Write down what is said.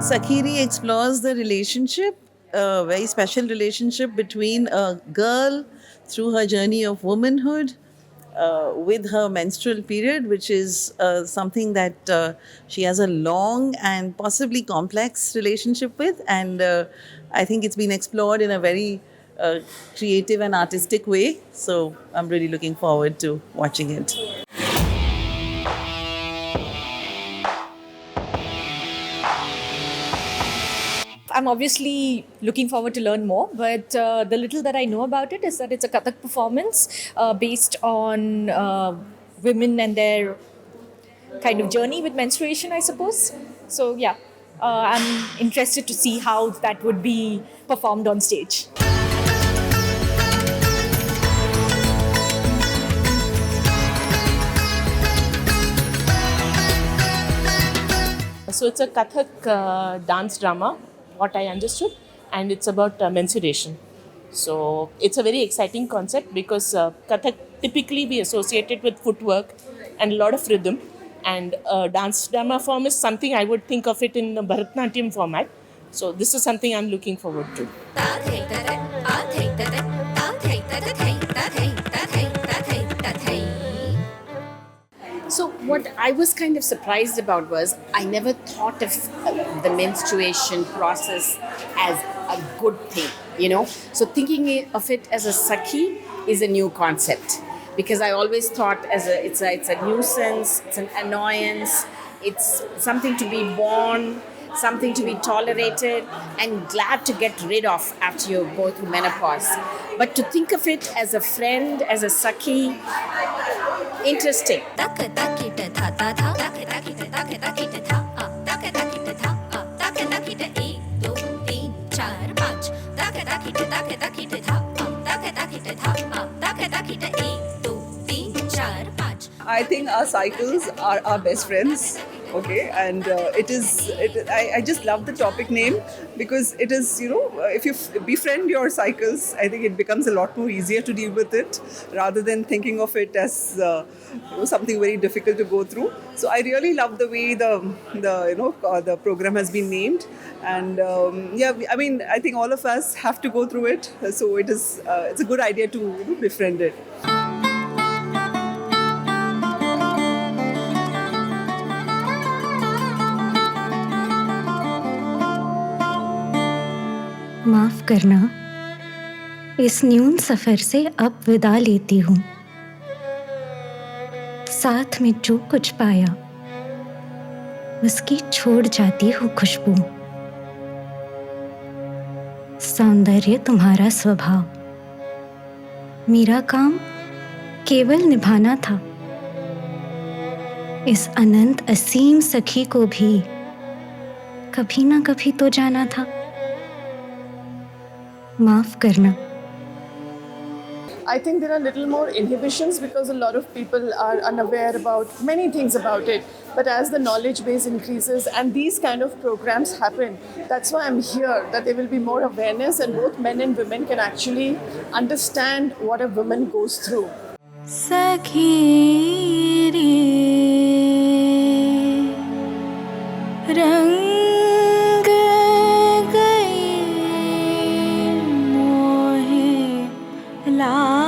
Sakhiri explores the relationship, a very special relationship between a girl through her journey of womanhood with her menstrual period, which is something that she has a long and possibly complex relationship with. And I think it's been explored in a very uh, creative and artistic way. So I'm really looking forward to watching it. I'm obviously looking forward to learn more, but the little that I know about it is that it's a Kathak performance based on women and their kind of journey with menstruation, I suppose. So, yeah, I'm interested to see how that would be performed on stage. So it's a Kathak dance drama, what I understood, and it's about menstruation. So it's a very exciting concept because Kathak typically we associate it with footwork and a lot of rhythm, and dance drama form is something I would think of it in the Bharatanatyam format. So this is something I'm looking forward to. So what I was kind of surprised about was I never thought of the menstruation process as a good thing, you know. So thinking of it as a sakhi is a new concept because I always thought as it's a nuisance, it's an annoyance, it's something to be borne, something to be tolerated and glad to get rid of after you go through menopause. But to think of it as a friend, as a sakhi, interesting. I think our cycles are our best friends. Okay, and I just love the topic name because it is, if you befriend your cycles, I think it becomes a lot more easier to deal with it rather than thinking of it as something very difficult to go through. So I really love the way the program has been named, and I mean, I think all of us have to go through it. So it's a good idea to befriend it. माफ करना, इस न्यून सफर से अब विदा लेती हूँ। साथ में जो कुछ पाया उसकी छोड़ जाती हूँ खुशबू। सौंदर्य तुम्हारा स्वभाव, मेरा काम केवल निभाना था। इस अनंत असीम सखी को भी कभी ना कभी तो जाना था। माफ करना। I think there are little more inhibitions because a lot of people are unaware about many things about it. But as the knowledge base increases and these kind of programs happen, that's why I'm here, that there will be more awareness and both men and women can actually understand what a woman goes through. सखी रे रंग गए मोहे ला